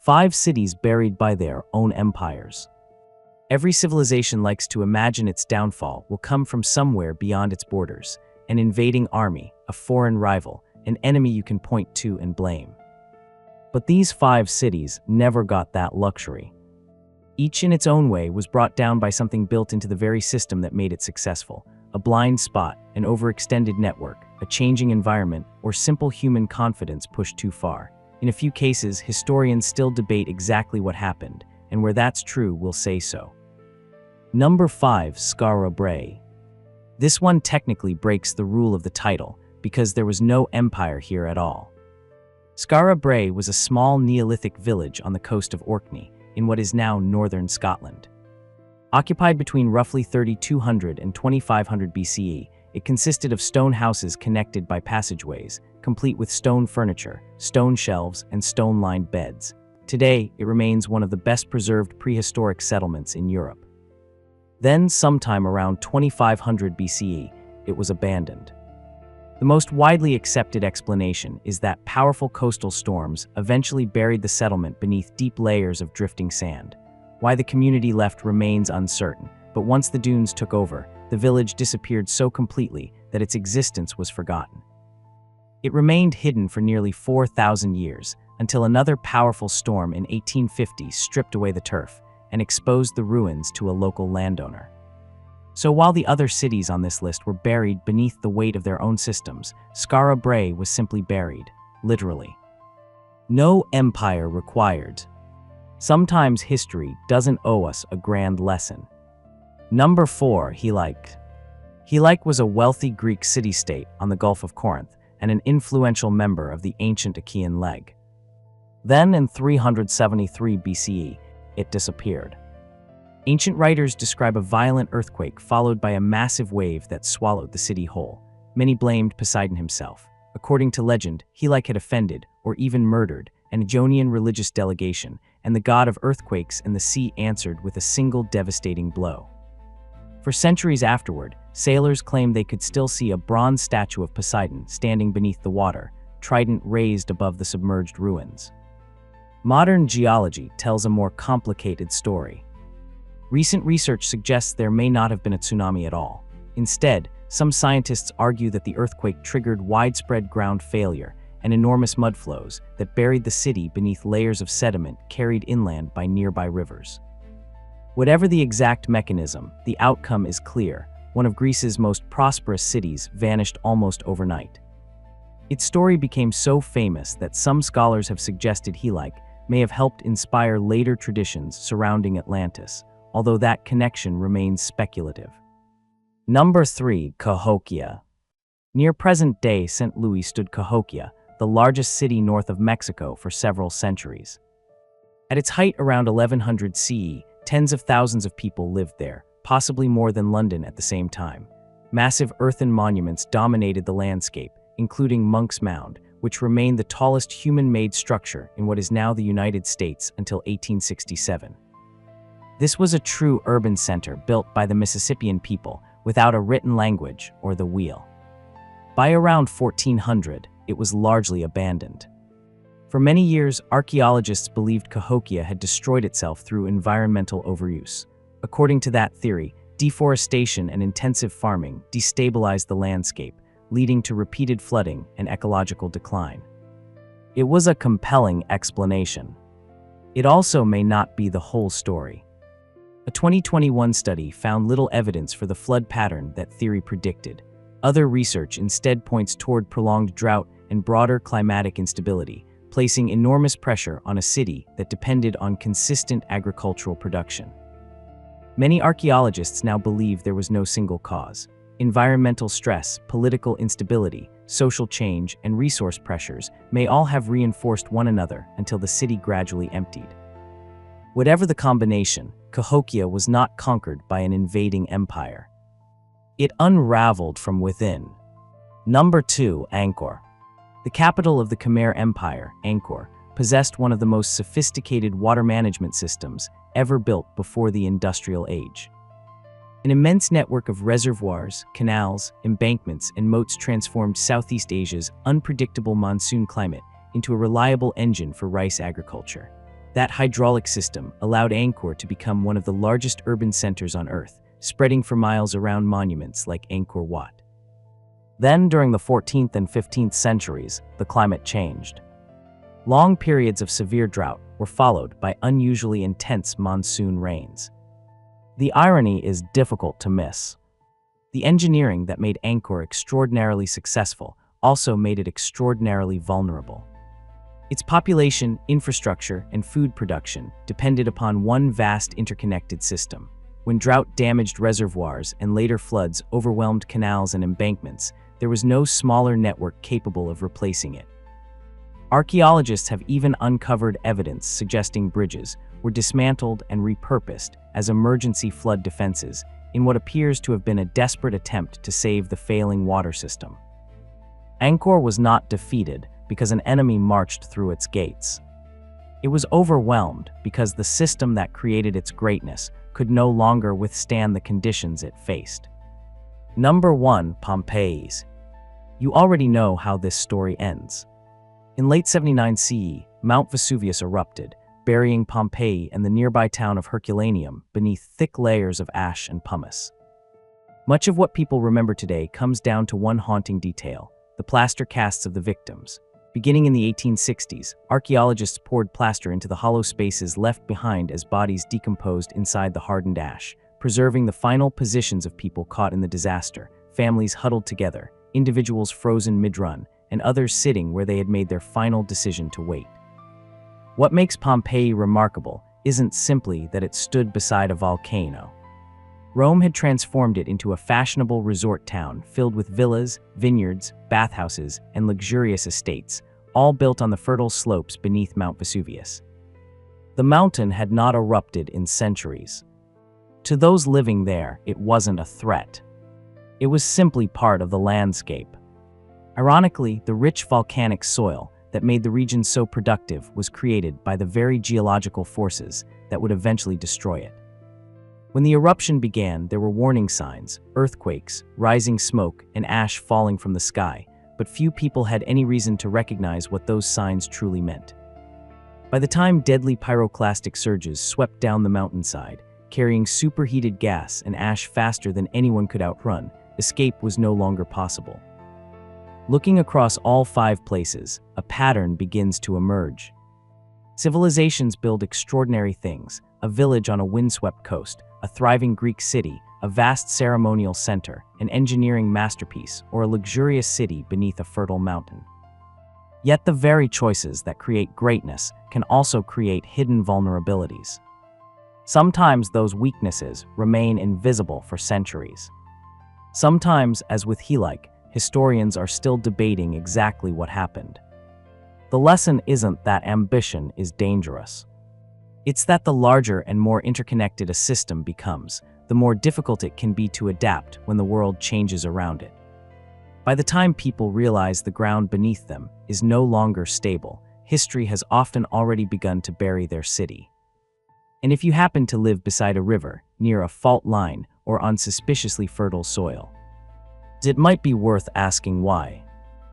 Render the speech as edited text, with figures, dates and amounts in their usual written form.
5 cities buried by their own empires. Every civilization likes to imagine its downfall will come from somewhere beyond its borders: an invading army, a foreign rival, an enemy you can point to and blame. But these 5 cities never got that luxury. Each in its own way was brought down by something built into the very system that made it successful: a blind spot, an overextended network, a changing environment, or simple human confidence pushed too far. In a few cases, historians still debate exactly what happened, and where that's true, we'll say so. Number 5. Skara Brae. This one technically breaks the rule of the title, because there was no empire here at all. Skara Brae was a small Neolithic village on the coast of Orkney, in what is now northern Scotland. Occupied between roughly 3200 and 2500 BCE, it consisted of stone houses connected by passageways, complete with stone furniture, stone shelves, and stone-lined beds. Today, it remains one of the best-preserved prehistoric settlements in Europe. Then, sometime around 2500 BCE, it was abandoned. The most widely accepted explanation is that powerful coastal storms eventually buried the settlement beneath deep layers of drifting sand. Why the community left remains uncertain, but once the dunes took over, the village disappeared so completely that its existence was forgotten. It remained hidden for nearly 4,000 years, until another powerful storm in 1850 stripped away the turf and exposed the ruins to a local landowner. So while the other cities on this list were buried beneath the weight of their own systems, Skara Brae was simply buried, literally. No empire required. Sometimes history doesn't owe us a grand lesson. Number 4. Helike. Helike was a wealthy Greek city-state on the Gulf of Corinth and an influential member of the ancient Achaean League. Then in 373 BCE, it disappeared. Ancient writers describe a violent earthquake followed by a massive wave that swallowed the city whole. Many blamed Poseidon himself. According to legend, Helike had offended, or even murdered, an Ionian religious delegation, and the god of earthquakes and the sea answered with a single devastating blow. For centuries afterward, sailors claimed they could still see a bronze statue of Poseidon standing beneath the water, trident raised above the submerged ruins. Modern geology tells a more complicated story. Recent research suggests there may not have been a tsunami at all. Instead, some scientists argue that the earthquake triggered widespread ground failure and enormous mudflows that buried the city beneath layers of sediment carried inland by nearby rivers. Whatever the exact mechanism, the outcome is clear. One of Greece's most prosperous cities vanished almost overnight. Its story became so famous that some scholars have suggested Helike may have helped inspire later traditions surrounding Atlantis, although that connection remains speculative. Number 3. Cahokia. Near present-day St. Louis stood Cahokia, the largest city north of Mexico for several centuries. At its height around 1100 CE, tens of thousands of people lived there, possibly more than London at the same time. Massive earthen monuments dominated the landscape, including Monk's Mound, which remained the tallest human-made structure in what is now the United States until 1867. This was a true urban center built by the Mississippian people without a written language or the wheel. By around 1400, it was largely abandoned. For many years, archaeologists believed Cahokia had destroyed itself through environmental overuse. According to that theory, deforestation and intensive farming destabilized the landscape, leading to repeated flooding and ecological decline. It was a compelling explanation. It also may not be the whole story. A 2021 study found little evidence for the flood pattern that theory predicted. Other research instead points toward prolonged drought and broader climatic instability, placing enormous pressure on a city that depended on consistent agricultural production. Many archaeologists now believe there was no single cause. Environmental stress, political instability, social change, and resource pressures may all have reinforced one another until the city gradually emptied. Whatever the combination, Cahokia was not conquered by an invading empire. It unraveled from within. Number 2. Angkor. The capital of the Khmer Empire, Angkor, possessed one of the most sophisticated water management systems ever built before the Industrial Age. An immense network of reservoirs, canals, embankments, and moats transformed Southeast Asia's unpredictable monsoon climate into a reliable engine for rice agriculture. That hydraulic system allowed Angkor to become one of the largest urban centers on Earth, spreading for miles around monuments like Angkor Wat. Then, during the 14th and 15th centuries, the climate changed. Long periods of severe drought were followed by unusually intense monsoon rains. The irony is difficult to miss. The engineering that made Angkor extraordinarily successful also made it extraordinarily vulnerable. Its population, infrastructure, and food production depended upon one vast interconnected system. When drought damaged reservoirs and later floods overwhelmed canals and embankments, there was no smaller network capable of replacing it. Archaeologists have even uncovered evidence suggesting bridges were dismantled and repurposed as emergency flood defenses in what appears to have been a desperate attempt to save the failing water system. Angkor was not defeated because an enemy marched through its gates. It was overwhelmed because the system that created its greatness could no longer withstand the conditions it faced. Number 1. Pompeii's. You already know how this story ends. In late 79 CE, Mount Vesuvius erupted, burying Pompeii and the nearby town of Herculaneum beneath thick layers of ash and pumice. Much of what people remember today comes down to one haunting detail: the plaster casts of the victims. Beginning in the 1860s, archaeologists poured plaster into the hollow spaces left behind as bodies decomposed inside the hardened ash, preserving the final positions of people caught in the disaster, families huddled together, individuals frozen mid-run, and others sitting where they had made their final decision to wait. What makes Pompeii remarkable isn't simply that it stood beside a volcano. Rome had transformed it into a fashionable resort town filled with villas, vineyards, bathhouses, and luxurious estates, all built on the fertile slopes beneath Mount Vesuvius. The mountain had not erupted in centuries. To those living there, it wasn't a threat. It was simply part of the landscape. Ironically, the rich volcanic soil that made the region so productive was created by the very geological forces that would eventually destroy it. When the eruption began, there were warning signs: earthquakes, rising smoke, and ash falling from the sky, but few people had any reason to recognize what those signs truly meant. By the time deadly pyroclastic surges swept down the mountainside, carrying superheated gas and ash faster than anyone could outrun, escape was no longer possible. Looking across all 5 places, a pattern begins to emerge. Civilizations build extraordinary things: a village on a windswept coast, a thriving Greek city, a vast ceremonial center, an engineering masterpiece, or a luxurious city beneath a fertile mountain. Yet the very choices that create greatness can also create hidden vulnerabilities. Sometimes those weaknesses remain invisible for centuries. Sometimes, as with Helike, historians are still debating exactly what happened. The lesson isn't that ambition is dangerous. It's that the larger and more interconnected a system becomes, the more difficult it can be to adapt when the world changes around it. By the time people realize the ground beneath them is no longer stable, history has often already begun to bury their city. And if you happen to live beside a river, near a fault line, or on suspiciously fertile soil, it might be worth asking why.